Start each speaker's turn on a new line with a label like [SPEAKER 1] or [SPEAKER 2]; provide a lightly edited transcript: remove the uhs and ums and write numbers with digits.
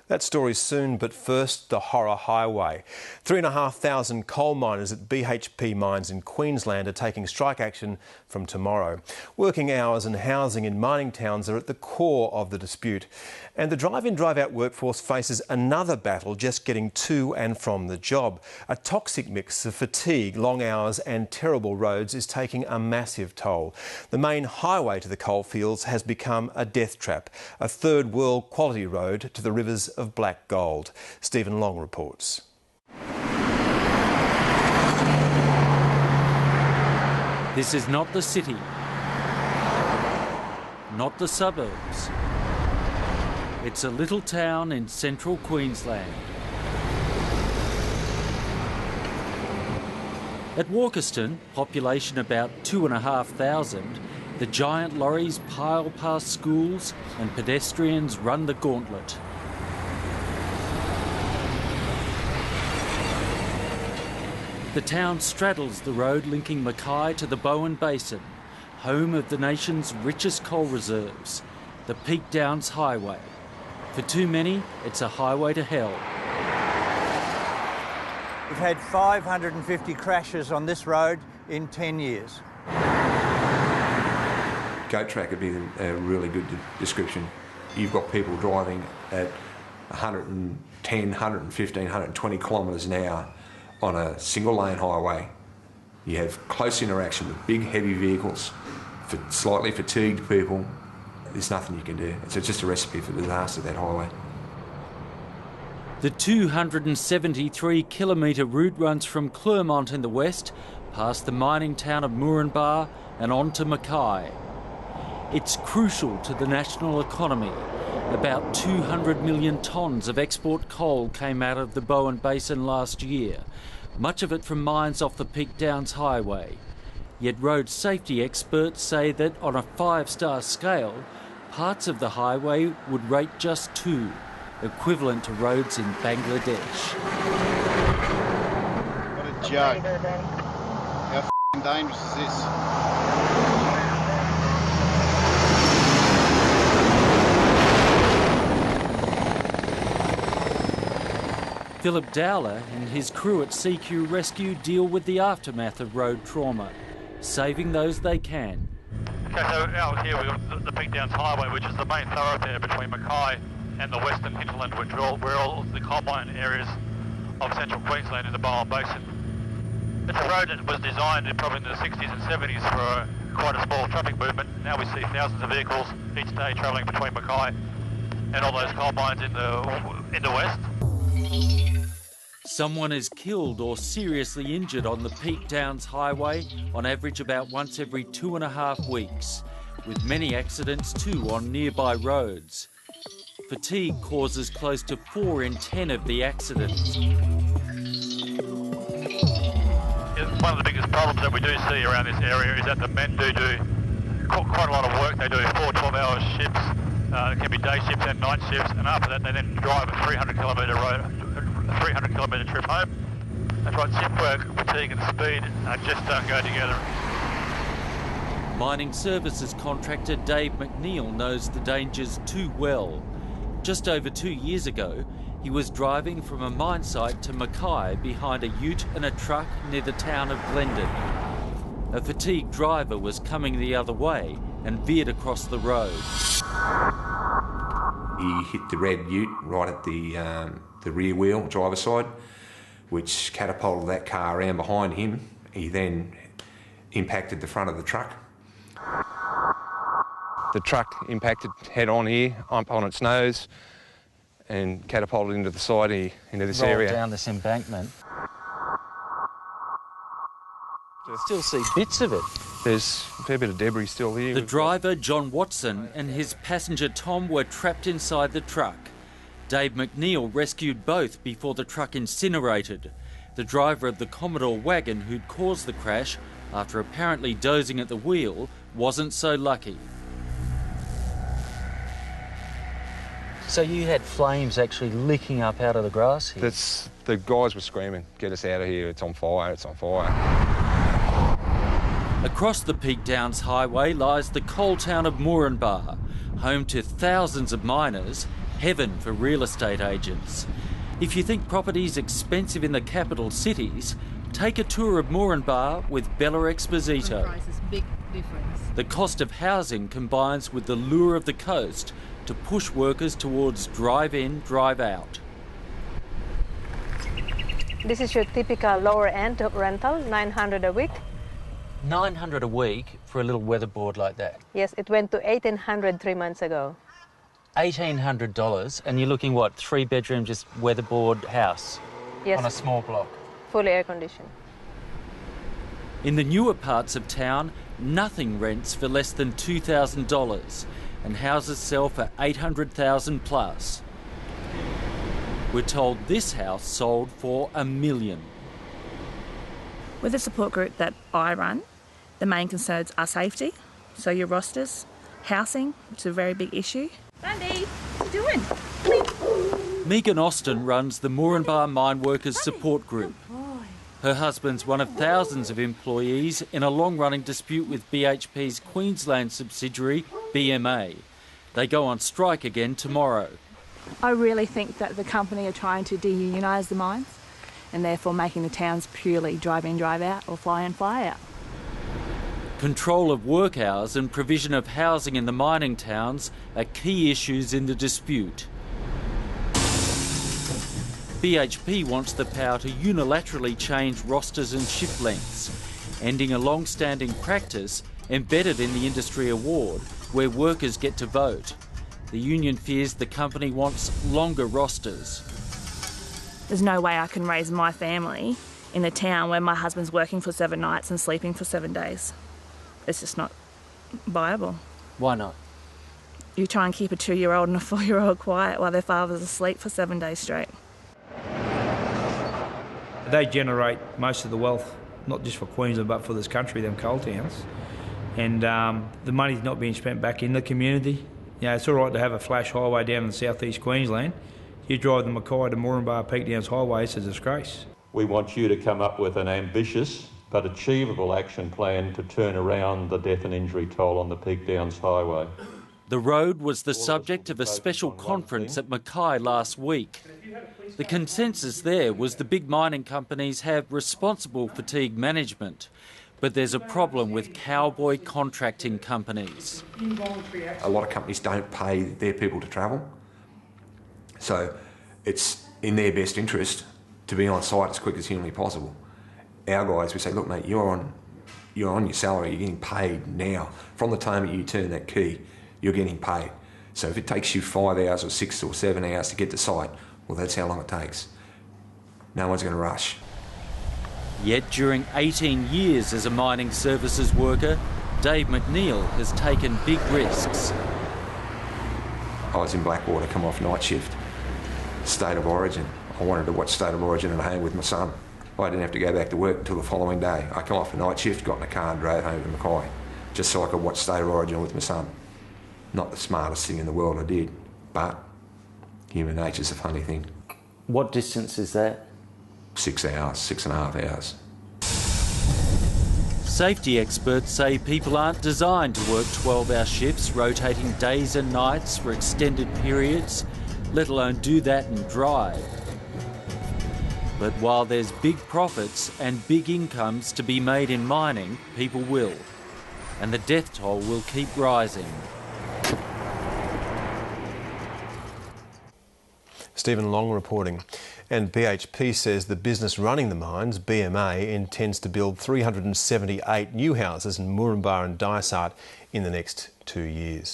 [SPEAKER 1] That story soon, but first, the horror highway. 3,500 coal miners at BHP mines in Queensland are taking strike action from tomorrow. Working hours and housing in mining towns are at the core of the dispute. And the drive-in, drive-out workforce faces another battle just getting to and from the job. A toxic mix of fatigue, long hours and terrible roads is taking a massive toll. The main highway to the coalfields has become a death trap, a third world quality road to the rivers of black gold. Stephen Long reports.
[SPEAKER 2] This is not the city, not the suburbs. It's a little town in central Queensland. At Walkerston, population about 2,500, the giant lorries pile past schools and pedestrians run the gauntlet. The town straddles the road linking Mackay to the Bowen Basin, home of the nation's richest coal reserves, the Peak Downs Highway. For too many, it's a highway to hell.
[SPEAKER 3] We've had 550 crashes on this road in 10 years.
[SPEAKER 4] Goat track would be a really good description. You've got people driving at 110, 115, 120 kilometres an hour on a single lane highway. You have close interaction with big heavy vehicles, for slightly fatigued people. There's nothing you can do. It's just a recipe for disaster, that highway.
[SPEAKER 2] The 273-kilometre route runs from Clermont in the west, past the mining town of Moranbah and on to Mackay. It's crucial to the national economy. About 200 million tonnes of export coal came out of the Bowen Basin last year, much of it from mines off the Peak Downs Highway. Yet road safety experts say that on a 5-star scale, parts of the highway would rate just 2, equivalent to roads in Bangladesh.
[SPEAKER 5] What a joke. How f***ing dangerous is this?
[SPEAKER 2] Philip Dowler and his crew at CQ Rescue deal with the aftermath of road trauma, saving those they can.
[SPEAKER 6] Okay, so out here we've got the Peak Downs Highway, which is the main thoroughfare between Mackay and the western hinterland, which where all the coal mine areas of central Queensland in the Bowen Basin. It's a road that was designed probably in the 60s and 70s for quite a small traffic movement. Now we see thousands of vehicles each day travelling between Mackay and all those coal mines in the west.
[SPEAKER 2] Someone is killed or seriously injured on the Peak Downs Highway on average about once every 2.5 weeks, with many accidents too on nearby roads. Fatigue causes close to 4 in 10 of the accidents.
[SPEAKER 6] One of the biggest problems that we do see around this area is that the men do quite a lot of work. They do 4 12-hour shifts. It can be day shifts and night shifts, and after that they then drive a 300-kilometre trip home. That's right, shift work, fatigue and speed just don't go together.
[SPEAKER 2] Mining services contractor Dave McNeil knows the dangers too well. Just over 2 years ago, he was driving from a mine site to Mackay behind a ute and a truck near the town of Glendon. A fatigued driver was coming the other way and veered across the road.
[SPEAKER 4] He hit the red ute right at the rear wheel, driver's side, which catapulted that car around behind him. He then impacted the front of the truck.
[SPEAKER 7] The truck impacted head on here, up on its nose, and catapulted into the side here, into this area.
[SPEAKER 2] Rolled down this embankment. Still see bits of it.
[SPEAKER 7] There's a fair bit of debris still here.
[SPEAKER 2] The driver, John Watson, and his passenger Tom were trapped inside the truck. Dave McNeil rescued both before the truck incinerated. The driver of the Commodore wagon who'd caused the crash, after apparently dozing at the wheel, wasn't so lucky. So you had flames actually licking up out of the grass here?
[SPEAKER 7] The guys were screaming, "Get us out of here, it's on fire, it's on fire."
[SPEAKER 2] Across the Peak Downs Highway lies the coal town of Moranbah, home to thousands of miners Heaven for real estate agents. If you think property's expensive in the capital cities, take a tour of Moranbah with Bella Exposito.
[SPEAKER 8] Prices, big difference.
[SPEAKER 2] The cost of housing combines with the lure of the coast to push workers towards drive-in, drive-out.
[SPEAKER 9] This is your typical lower end rental, $900 a week.
[SPEAKER 2] $900 a week for a little weatherboard like that.
[SPEAKER 9] Yes, it went to $1,800 3 months ago.
[SPEAKER 2] $1,800, and you're looking, what, 3-bedroom, just weatherboard house?
[SPEAKER 9] Yes.
[SPEAKER 2] On a small block?
[SPEAKER 9] Fully air conditioned.
[SPEAKER 2] In the newer parts of town, nothing rents for less than $2,000, and houses sell for $800,000 plus. We're told this house sold for $1 million.
[SPEAKER 10] With the support group that I run, the main concerns are safety, so your rosters, housing, which is a very big issue.
[SPEAKER 8] Bundy, what are you doing?
[SPEAKER 2] Megan Austin runs the Moranbah Mine Workers Support Group. Her husband's one of thousands of employees in a long-running dispute with BHP's Queensland subsidiary, BMA. They go on strike again tomorrow.
[SPEAKER 10] I really think that the company are trying to de-unionise the mines and therefore making the towns purely drive-in, drive-out or fly-in, fly-out.
[SPEAKER 2] Control of work hours and provision of housing in the mining towns are key issues in the dispute. BHP wants the power to unilaterally change rosters and shift lengths, ending a long-standing practice embedded in the industry award where workers get to vote. The union fears the company wants longer rosters.
[SPEAKER 10] There's no way I can raise my family in a town where my husband's working for 7 nights and sleeping for 7 days. It's just not viable.
[SPEAKER 2] Why not?
[SPEAKER 10] You try and keep a 2-year-old and a 4-year-old quiet while their father's asleep for 7 days straight.
[SPEAKER 11] They generate most of the wealth, not just for Queensland but for this country, them coal towns. And the money's not being spent back in the community. You know, it's all right to have a flash highway down in southeast Queensland. You drive the Mackay to Moranbah Peak Downs Highway, it's a disgrace.
[SPEAKER 12] We want you to come up with an ambitious but achievable action plan to turn around the death and injury toll on the Peak Downs Highway.
[SPEAKER 2] The road was the subject of a special conference at Mackay last week. The consensus there was the big mining companies have responsible fatigue management, but there's a problem with cowboy contracting companies.
[SPEAKER 4] A lot of companies don't pay their people to travel, so it's in their best interest to be on site as quick as humanly possible. Our guys, we say, look mate, you're on your salary, you're getting paid now. From the time that you turn that key, you're getting paid. So if it takes you 5 hours or 6 or 7 hours to get to site, well, that's how long it takes. No one's going to rush.
[SPEAKER 2] Yet during 18 years as a mining services worker, Dave McNeil has taken big risks.
[SPEAKER 4] I was in Blackwater, come off night shift, State of Origin. I wanted to watch State of Origin at home with my son. I didn't have to go back to work until the following day. I come off a night shift, got in a car and drove home to Mackay, just so I could watch State of Origin with my son. Not the smartest thing in the world I did, but human nature's a funny thing.
[SPEAKER 2] What distance is that?
[SPEAKER 4] 6 hours, 6.5 hours.
[SPEAKER 2] Safety experts say people aren't designed to work 12-hour shifts, rotating days and nights for extended periods, let alone do that and drive. But while there's big profits and big incomes to be made in mining, people will. And the death toll will keep rising.
[SPEAKER 1] Stephen Long reporting. And BHP says the business running the mines, BMA, intends to build 378 new houses in Moranbah and Dysart in the next 2 years.